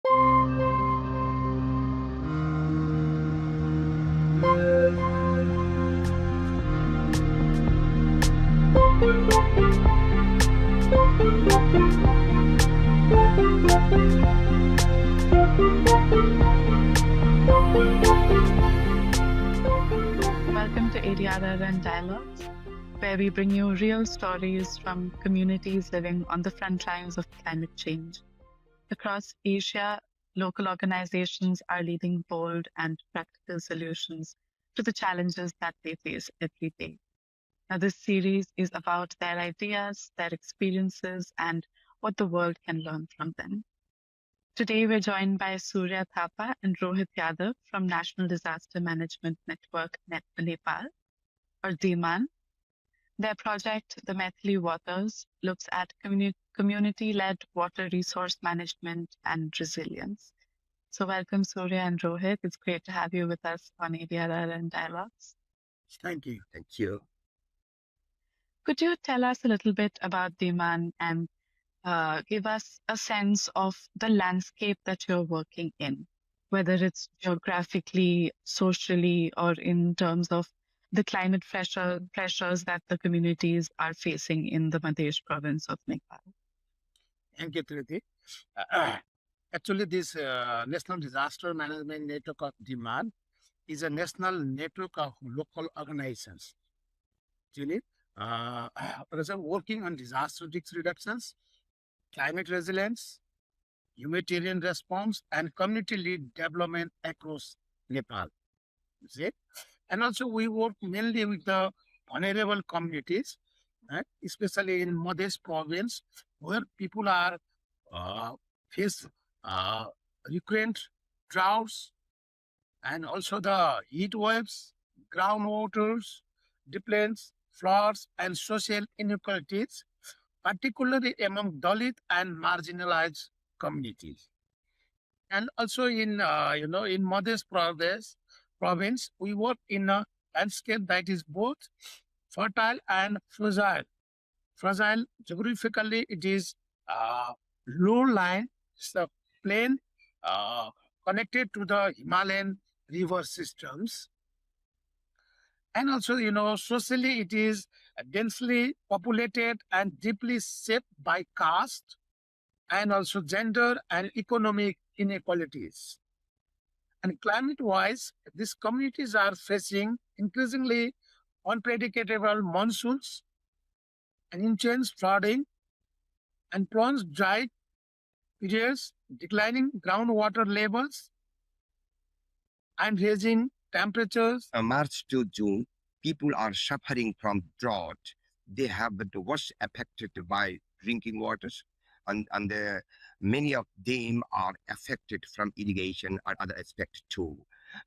Welcome to ADRRN Dialogues, where we bring you real stories from communities living on the front lines of climate change. Across Asia, local organizations are leading bold and practical solutions to the challenges that they face every day. Now, this series is about their ideas, their experiences, and what the world can learn from them. Today, we're joined by Surya Thapa and Rohit Yadav from National Disaster Management Network, Nepal, or DiMaNN. Their project, the Maithili Waters, looks at community-led water resource management and resilience. So welcome, Surya and Rohit. It's great to have you with us on ADRRN Dialogues. Thank you. Thank you. Could you tell us a little bit about DiMaNN and give us a sense of the landscape that you're working in, whether it's geographically, socially, or in terms of the climate pressures that the communities are facing in the Madhesh Province of Nepal? Thank you, Triti. Actually, this National Disaster Management Network of DiMaNN is a national network of local organizations. Actually, working on disaster risk reductions, climate resilience, humanitarian response, and community-led development across Nepal. See? And also, we work mainly with the vulnerable communities, especially in Madhesh Province, where people are face recurrent droughts and also the heat waves, groundwaters, deplants, floods, and social inequalities, particularly among Dalit and marginalized communities. And also in in Madhesh province, we work in a landscape that is both fertile and fragile. Fragile geographically, it is low lying, it's a plain connected to the Himalayan river systems. And also, socially, it is densely populated and deeply shaped by caste and also gender and economic inequalities. And climate-wise, these communities are facing increasingly unpredictable monsoons and intense flooding and prolonged dry periods, declining groundwater levels, and rising temperatures. March to June, people are suffering from drought. They have the worst affected by drinking waters, and many of them are affected from irrigation and other aspects too.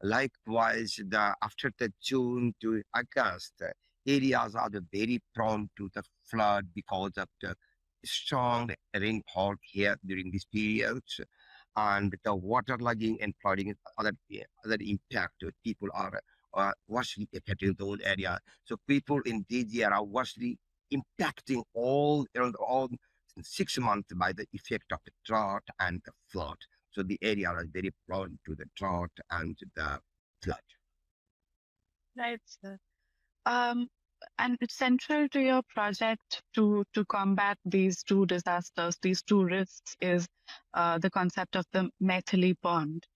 Likewise, after the June to August, areas are very prone to the flood because of the strong rainfall here during this period, and the waterlogging and flooding other impact. People are vastly affected in those areas. So people in this area are vastly impacting all 6 months by the effect of the drought and the flood. So the area is very prone to the drought and the flood. Right, sir. And it's central to your project to combat these two disasters, these two risks, is the concept of the Maithili bond.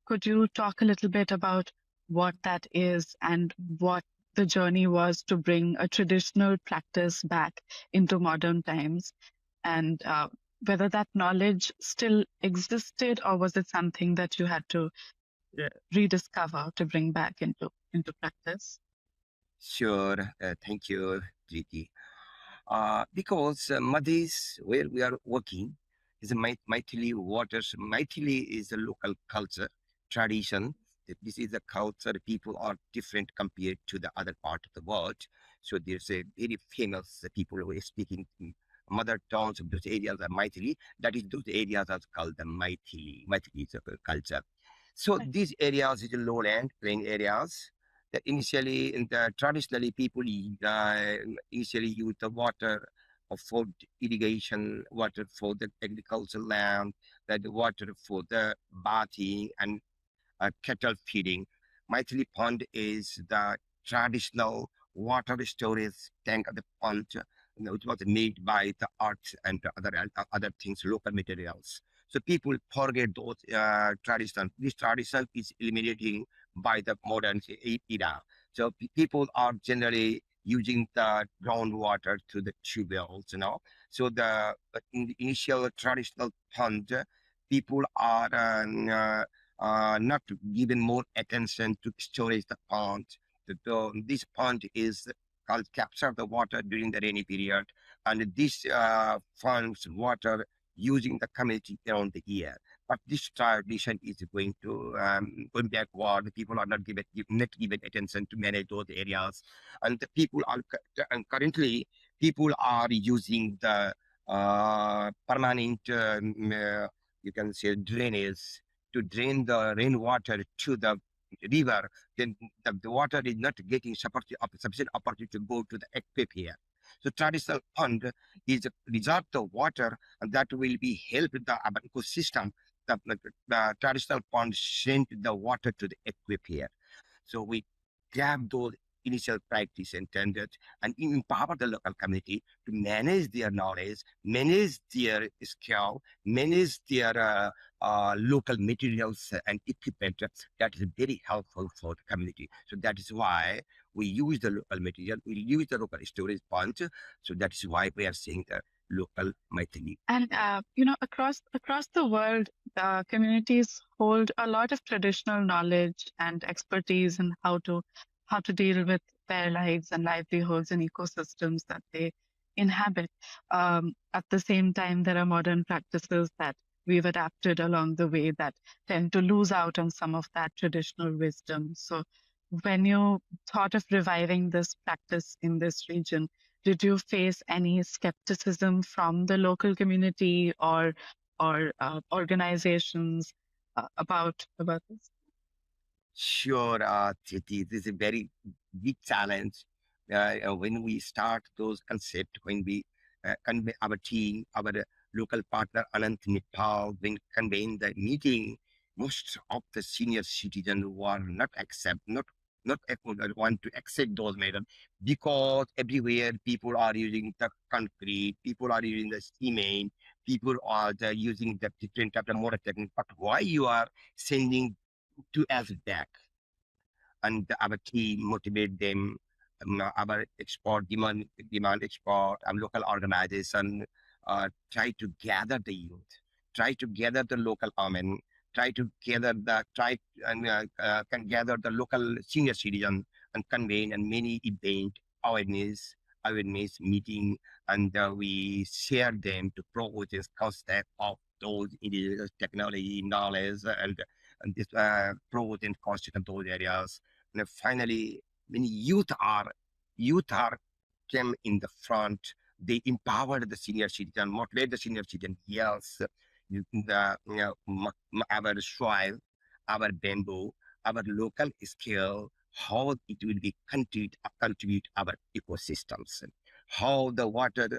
Could you talk a little bit about what that is and what the journey was to bring a traditional practice back into modern times, and whether that knowledge still existed, or was it something that you had to rediscover to bring back into practice? Sure. Thank you, Preeti. Because Madhesh, where we are working, is a Maithili Waters. Maithili is a local culture, tradition. This is a culture. People are different compared to the other part of the world. So there's a very famous people who are speaking mother tongues of those areas are Maithili. That is, those areas are called the Maithili. Maithili is a culture. So these areas is lowland, plain areas that initially, traditionally, people initially use the water for irrigation, water for the agricultural land, the water for the bathing and cattle feeding. Maithili Pond is the traditional water storage tank at the pond, which was made by the earth and other things, local materials. So people forget those tradition. This tradition is eliminating by the modern era. So people are generally using the groundwater through the tube wells, So in the initial traditional pond, people are not given more attention to storage the pond. This pond is called capture the water during the rainy period, and this funds water using the community around the year. But this tradition is going backward. People are not given attention to manage those areas, and the people are and currently people are using the permanent you can say drainage to drain the rainwater to the river. Then the water is not getting sufficient opportunity to go to the aquifer. So traditional pond is reserve the water and that will be help the urban ecosystem. The traditional pond send the water to the aquifer. So we grab those initial practice intended and empower the local community to manage their knowledge, manage their skill, manage their local materials and equipment. That is very helpful for the community. So that is why we use the local material, we use the local storage ponds. So that is why we are saying the local Maithili. And across the world, communities hold a lot of traditional knowledge and expertise in how to deal with their lives and livelihoods and ecosystems that they inhabit. At the same time, there are modern practices that we've adapted along the way that tend to lose out on some of that traditional wisdom. So, when you thought of reviving this practice in this region, did you face any skepticism from the local community or organizations about this? Sure, Chiti, this is a very big challenge. When we start those concepts, when we convey our team, our local partner Anant Nepal, when conveying the meeting, most of the senior citizens were not want to accept those methods because everywhere people are using the concrete, people are using the cement, people are using the different type of mortar technique. But why you are sending to us back? And our team motivate them, our export demand export, our local organization try to gather the youth, try to gather the local women, try to gather the try and can gather the local senior citizen and convene and many event awareness meeting, and we share them to promote this concept of those indigenous technology knowledge and this promote and concept of those areas. And finally, when youth are came in the front, they empowered the senior citizen, motivate the senior citizen. Yes, our soil, our bamboo, our local skill, how it will be contribute our ecosystems, how the water,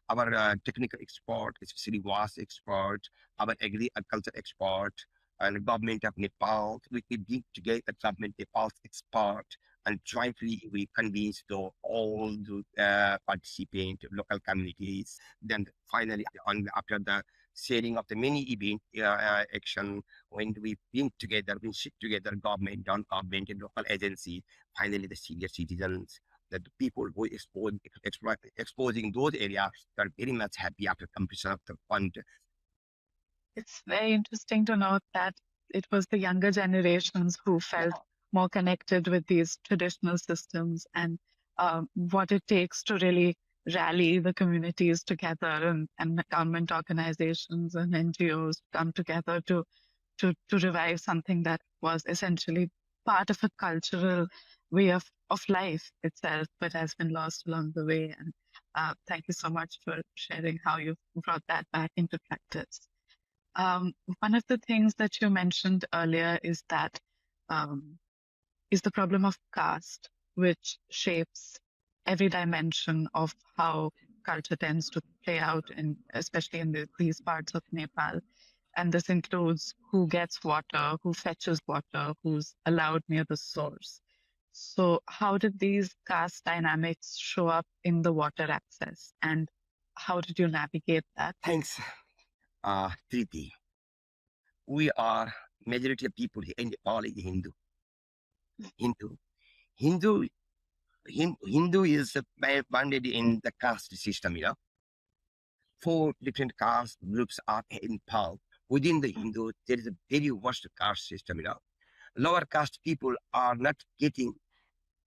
our technical export, especially waste export, our agriculture export, and government of Nepal, we bring together the government Nepal's expert, and jointly we convince all the participant local communities. Then finally, after the sharing of the many event action, when we bring together, we sit together, government, non-government, and local agencies, finally the senior citizens, that the people who exposing those areas are very much happy after completion of the fund. It's very interesting to note that it was the younger generations who felt more connected with these traditional systems and what it takes to really rally the communities together and the government organizations and NGOs come together to revive something that was essentially part of a cultural way of life itself, but has been lost along the way. And thank you so much for sharing how you brought that back into practice. One of the things that you mentioned earlier is that is the problem of caste, which shapes every dimension of how culture tends to play out, especially in these parts of Nepal. And this includes who gets water, who fetches water, who's allowed near the source. So how did these caste dynamics show up in the water access? And how did you navigate that? Thanks, Triti. We are majority of people in Nepal is Hindu. Hindu. Hindu Hindu is bounded in the caste system, you know. 4 different caste groups are in Nepal. Within the Hindu, there is a very worst caste system, you know. Lower caste people are not getting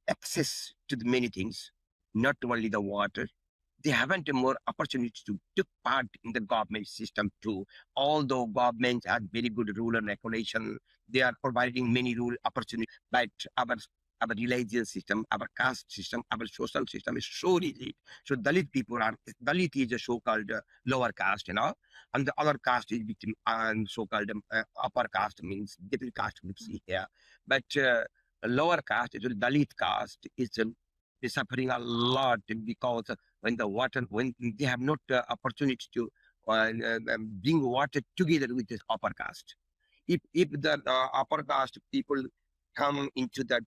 access to the many things, not only the water. They haven't more opportunity to take part in the government system too. Although government has very good rule and regulation, they are providing many rule opportunities. But our religious system, our caste system, our social system is so rigid. So Dalit is a so-called lower caste, you know, and the other caste is between so-called upper caste, means different caste groups here. But lower caste, Dalit caste, is suffering a lot because when they have not opportunity to bring water together with this upper caste. If the upper caste people come into the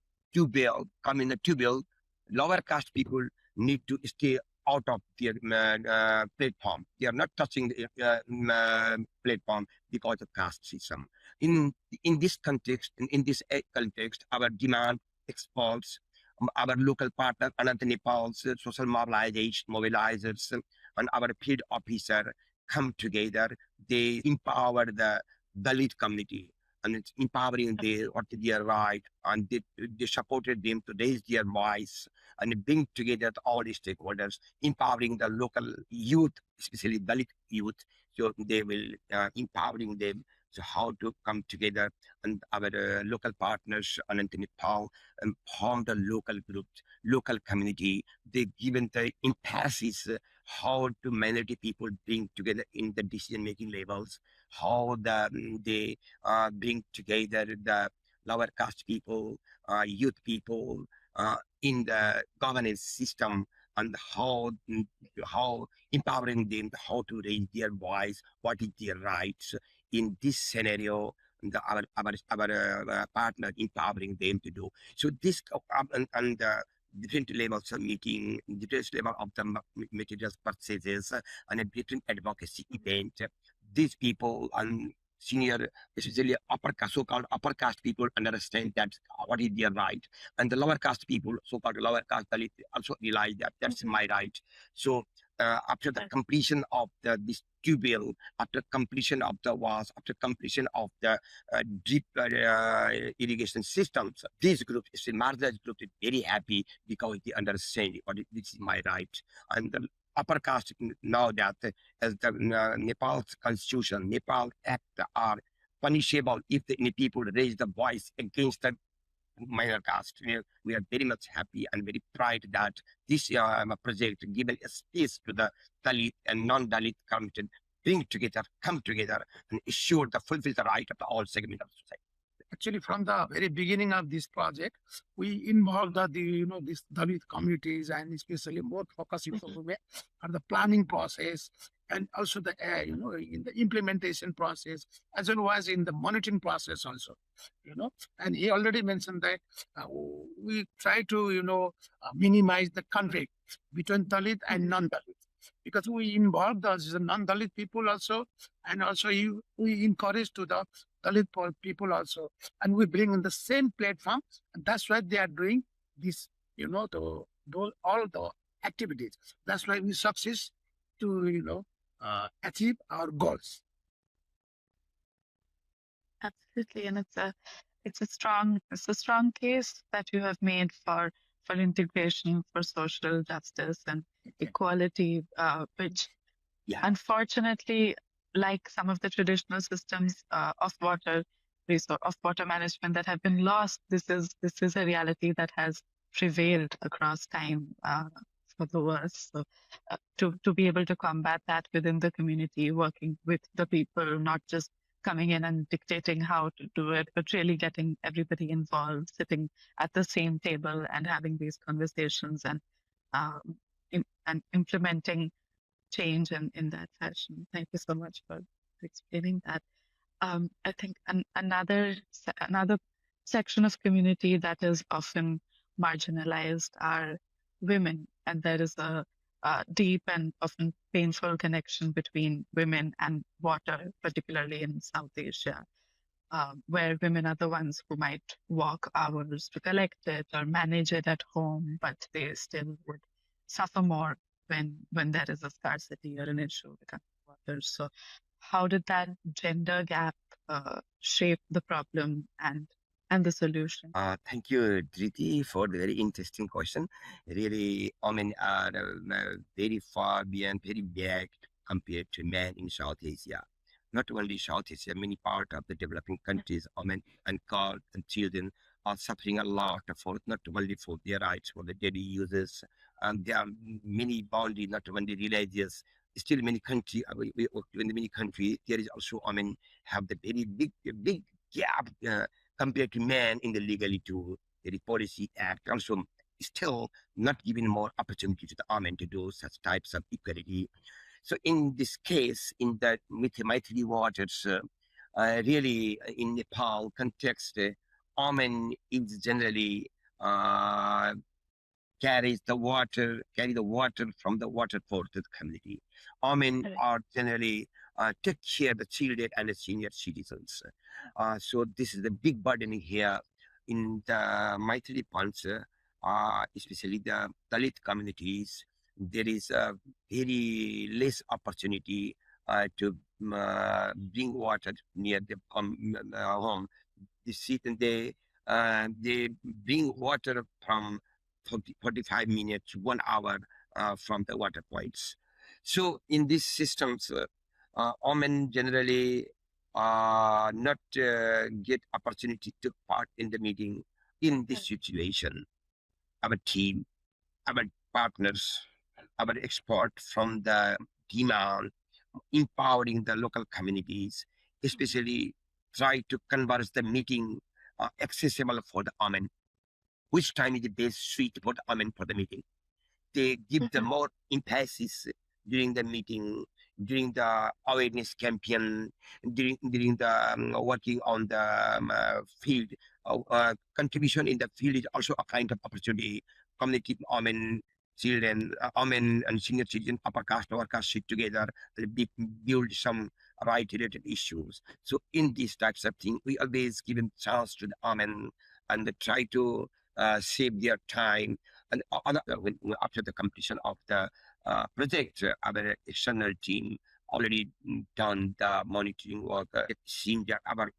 come in the tubel, lower caste people need to stay out of their platform. They are not touching the platform because of caste system. In this context, in this context, our DiMaNN exports our local partner, Anant Nepal's social mobilizers, and our field officer come together. They empower the Dalit community, and it's empowering what their right, and they supported them to raise their voice and bring together all the stakeholders, empowering the local youth, especially Dalit youth. So they will empowering them. So how to come together, and our local partners, Anant Nepal, and form the local groups, local community. They given the emphasis how to minority people bring together in the decision-making levels, how they bring together the lower caste people, youth people in the governance system, and how empowering them, how to raise their voice, what is their rights in this scenario. Our partner empowering them to do so. This and different levels of meeting, different level of the materials purchases, and a different advocacy event. These people and senior, especially upper caste, so-called upper caste people, understand that what is their right, and the lower caste people, so-called lower caste Dalit, also realize that that's my right. So after the completion of this tubel, after completion of the walls, after completion of the drip irrigation systems, this group, is marginalized group, is very happy because they understand what this is my right. And the upper caste know that as the Nepal's constitution, Nepal Act are punishable if any people raise the voice against the minor caste. We are very much happy and very proud that this project given a space to the Dalit and non-Dalit community come together and ensure the fulfill the right of the all segment of society. Actually, from the very beginning of this project, we involved these Dalit communities, and especially more focus on the planning process, and also the in the implementation process, as well as in the monitoring process also. And he already mentioned that we try to minimize the conflict between Dalit and non-Dalit, because we involve the non-Dalit people also, and also we encourage to the Dalit people also, and we bring in the same platform, and that's why they are doing this, all the activities. That's why we succeed to achieve our goals. Absolutely, and it's a strong case that you have made for integration, for social justice and equality, which unfortunately, like some of the traditional systems of water management that have been lost, this is a reality that has prevailed across time for the worse. So to be able to combat that within the community, working with the people, not just coming in and dictating how to do it, but really getting everybody involved, sitting at the same table and having these conversations and implementing change in that fashion. Thank you so much for explaining that. I think another section of community that is often marginalized are women, and there is a deep and often painful connection between women and water, particularly in South Asia, where women are the ones who might walk hours to collect it or manage it at home, but they still would suffer more when there is a scarcity or an issue with water. So, how did that gender gap shape the problem and the solution? Thank you, Driti, for the very interesting question. Really, women are very far beyond, very back compared to men in South Asia. Not only South Asia, many part of the developing countries, women and girls and children are suffering a lot for not only for their rights, for the daily uses, and there are many boundaries, not only religious. Still, many country, in many countries, there is also women have the very big gap. Compared to men in the legally to the policy act also still not giving more opportunity to the women to do such types of equality. So in this case, in that Maithili Waters, really in Nepal context, women is generally carry the water from the water port to the community. Women Correct. are generally take care of the children and the senior citizens. So this is the big burden here in the Maithili Punch, especially the Dalit communities. There is a very less opportunity to bring water near the home. They bring water from 45 minutes, 1 hour from the water points. So in these systems, women generally not get opportunity to part in the meeting in this situation. Our team, our partners, our expert from the DiMaNN, empowering the local communities, especially try to convert the meeting accessible for the women. Which time is the best suit for the women for the meeting? They give them more emphasis during the meeting, during the awareness campaign, during the working on the field. Contribution in the field is also a kind of opportunity. Community women, children, women and senior citizen, upper caste, lower caste sit together, build some right-related issues. So in these types of things, we always give a chance to the women and try to save their time. And after the completion of the project, our external team already done the monitoring work. Seeing that our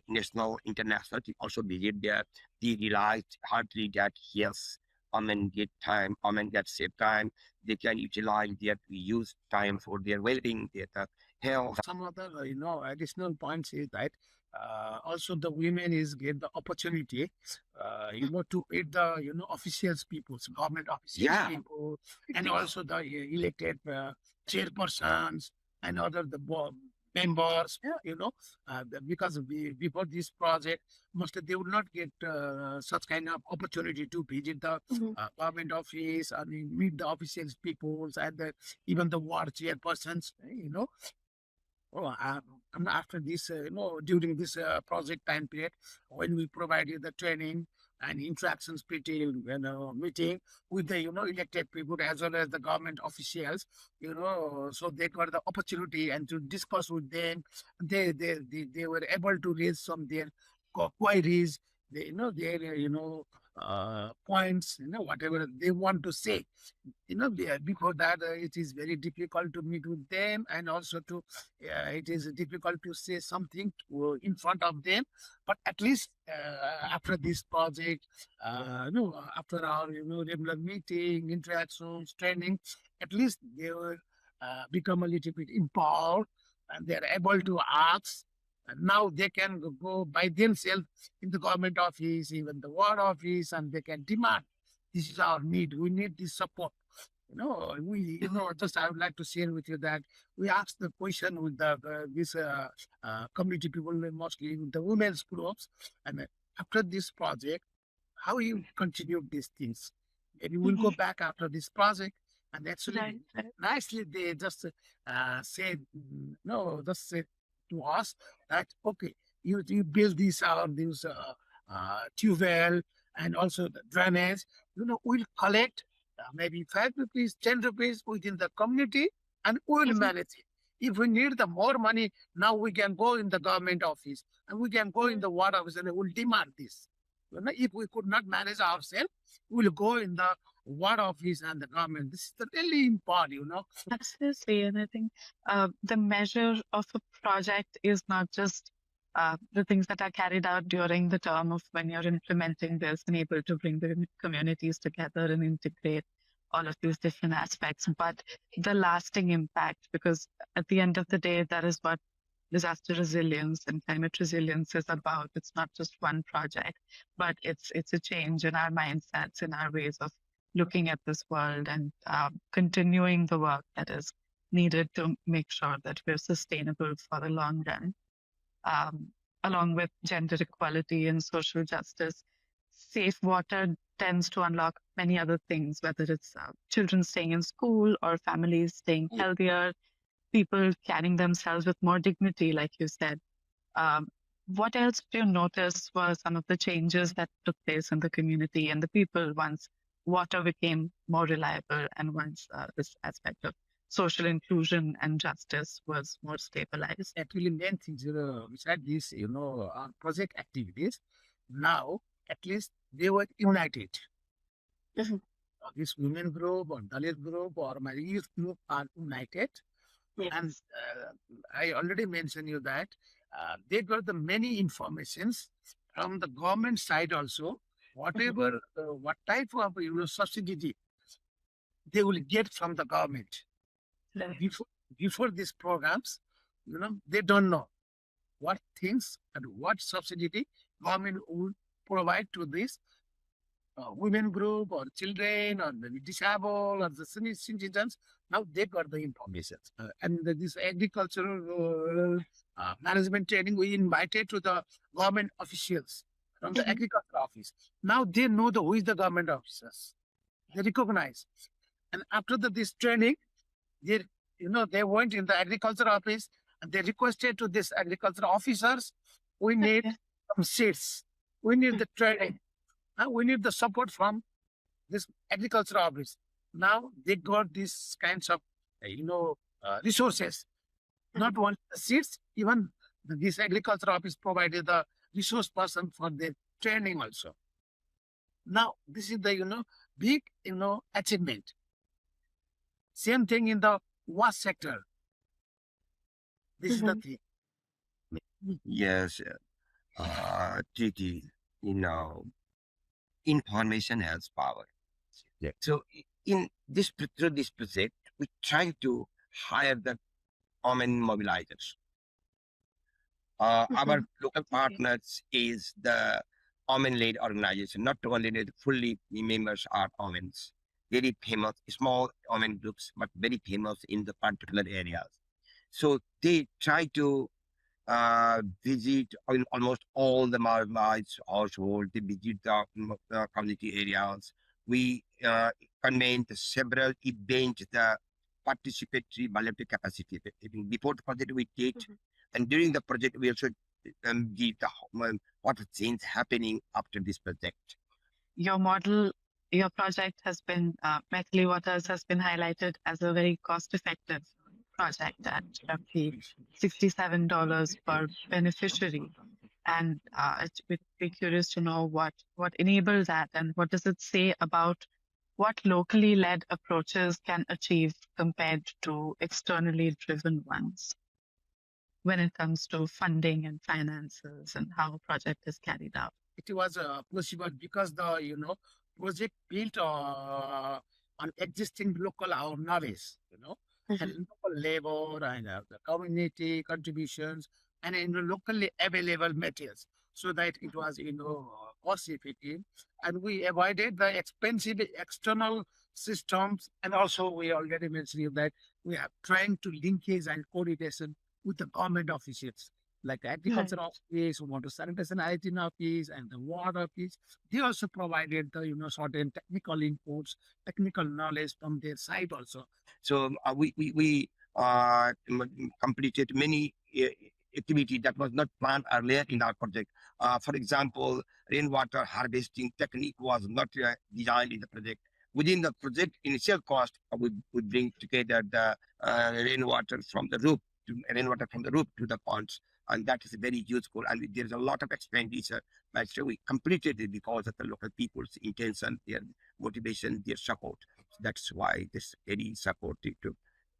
national, international team also visit there. They realized hardly that yes, women get time, women get save time. They can utilize their use time for their well-being, their health. Some other, additional points is that also the women is get the opportunity, to aid the, officials peoples, government officials people, and also the elected chairpersons and other the board members, because before this project, mostly they would not get such kind of opportunity to visit the government office, I mean, meet the officials peoples and even the ward chairpersons, after this, during this project time period, when we provided the training and interactions meeting with the, elected people as well as the government officials, so they got the opportunity and to discuss with them. They were able to raise some their queries, points, whatever they want to say. Before that, it is very difficult to meet with them, and also it is difficult to say something in front of them. But at least after this project, after our regular meeting, interactions, training, at least they will become a little bit empowered, and they are able to ask. And now they can go by themselves in the government office, even the ward office, and they can demand, this is our need. We need this support. Just I would like to share with you that we asked the question with this community people, mostly with the women's groups, and after this project, how you continue these things? Maybe we'll go back after this project, and actually, nicely they just said, no, just said, to us that, okay, you build this tube well and also the drainage, we'll collect maybe 5 rupees, 10 rupees within the community and we'll manage it. If we need the more money, now we can go in the government office and we can go in the water office and we'll demand this. If we could not manage ourselves, we'll go in the water office and the government. This is the really important. Absolutely. And I think the measure of a project is not just the things that are carried out during the term of when you're implementing this and able to bring the communities together and integrate all of these different aspects, but the lasting impact, because at the end of the day, that is what disaster resilience and climate resilience is about. It's not just one project, but it's a change in our mindsets, in our ways of looking at this world and continuing the work that is needed to make sure that we're sustainable for the long run, along with gender equality and social justice. Safe water tends to unlock many other things, whether it's children staying in school or families staying healthier, people carrying themselves with more dignity, like you said. What else do you notice were some of the changes that took place in the community and the people once water became more reliable and once this aspect of social inclusion and justice was more stabilized? Actually, main things, besides this, project activities, now at least they were united. This women group or Dalit group or my youth group are united. Yes. And I already mentioned you that they got the many informations from the government side also. Whatever, what type of subsidy they will get from the government. Before these programs, they don't know what things and what subsidy government will provide to this women group or children or the disabled or the senior citizens. Now they got the information. And this agricultural management training, we invited to the government officials from the agriculture office. Now they know who is the government officers. They recognize. And after this training, they went in the agriculture office and they requested to this agriculture officers, we need some seeds. We need the training. We need the support from this agriculture office. Now they got these kinds of, resources. Not only the seeds, even this agriculture office provided the resource person for their training also. Now this is the big achievement. Same thing in the wash sector. This is the thing. Yes, Titi, information has power. Yeah. So through this project, we try to hire the women mobilizers. Our local partners is the women-led organization. Not only the fully members are women, very famous, small women groups, but very famous in the particular areas. So they try to visit in almost all the marginalized households. They visit the community areas. We convened several events, the participatory bilateral capacity. Before the project we did, and during the project we also give the what change happening after this project. Your model, your project has been, Maithili Waters has been highlighted as a very cost-effective project at roughly $67 per beneficiary. And we'd be curious to know what enables that and what does it say about what locally led approaches can achieve compared to externally driven ones when it comes to funding and finances and how a project is carried out. It was possible because the project built on existing local our knowledge, and local labor and the community contributions and locally available materials, so that it was cost effective, and we avoided the expensive external systems. And also we already mentioned that we are trying to linkage and coordination with the government officials like the agriculture office, water sanitation hygiene office, and the water office. They also provided the certain technical inputs, technical knowledge from their side also. So we completed many activity that was not planned earlier in our project. For example, rainwater harvesting technique was not designed in the project. Within the project initial cost, we bring together the rainwater from the roof to the ponds, and that is very useful. And there's a lot of expenditure, but so we completed it because of the local people's intention, their motivation, their support. So that's why this very supportive to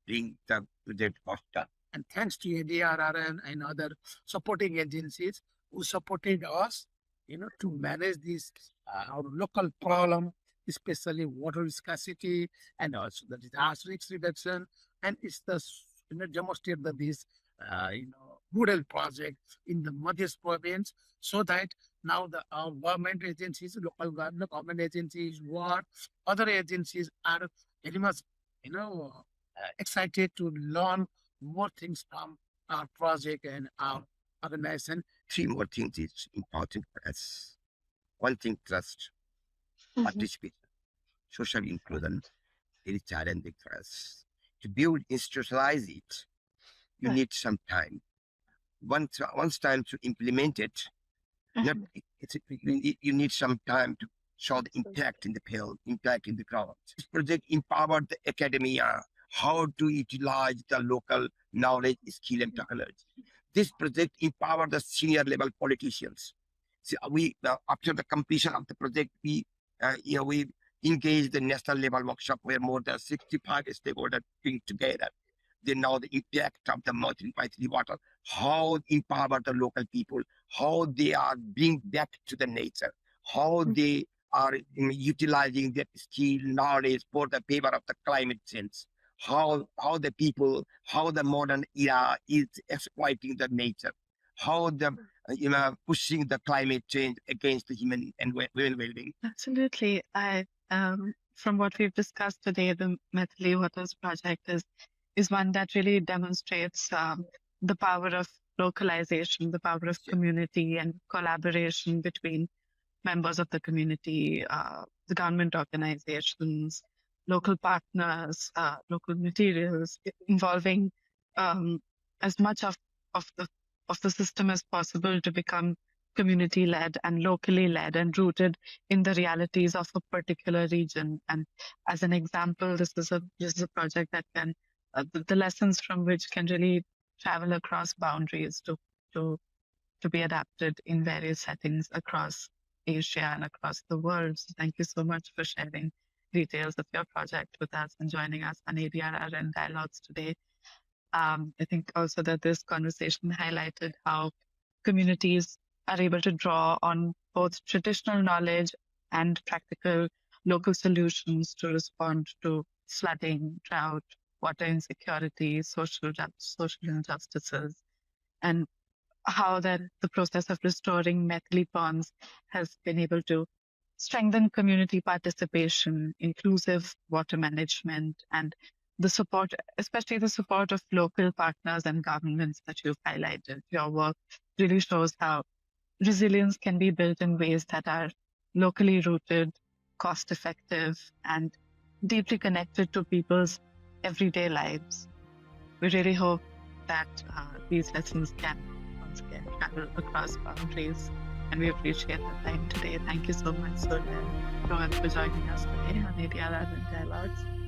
bring the project cost down. And thanks to ADRRN and other supporting agencies who supported us, to manage this our local problem, especially water scarcity and also the disaster risk reduction. And it's the demonstrate that this model project in the Madhesh Province, so that now our government agencies, local government agencies, other agencies are very much excited to learn more things from our project and our organization. Three more things is important for us. One thing, trust, participation, social inclusion, very challenging for us. To build, institutionalize it, you need some time. Once time to implement it, you need some time to show the impact in the field, impact in the ground. This project empowered the academia how to utilize the local knowledge, skill, and technology. This project empowered the senior level politicians. So after the completion of the project, we engaged the national level workshop where more than 65 stakeholders came together. They know the impact of the Maithili Waters, how empower the local people, how they are bring back to the nature, how they are utilizing their skill, knowledge for the favor of the climate change, how the modern era is exploiting the nature, how the pushing the climate change against the human and well-being. Absolutely. From what we've discussed today, the Maithili Waters project is one that really demonstrates the power of localization, the power of community and collaboration between members of the community, the government organizations, local partners, local materials, involving as much of the system as possible to become community-led and locally led and rooted in the realities of a particular region. And as an example, this is a project that can the lessons from which can really travel across boundaries to be adapted in various settings across Asia and across the world. So thank you so much for sharing details of your project with us and joining us on ADRRN Dialogues today. I think also that this conversation highlighted how communities are able to draw on both traditional knowledge and practical local solutions to respond to flooding, drought, water insecurity, social injustices, and how that the process of restoring Maithili ponds has been able to strengthen community participation, inclusive water management, and the support, especially the support of local partners and governments that you've highlighted. Your work really shows how resilience can be built in ways that are locally rooted, cost-effective, and deeply connected to people's everyday lives. We really hope that these lessons can once again travel across boundaries, and we appreciate the time today. Thank you so much, Surya, for joining us today on ADRRN Dialogues.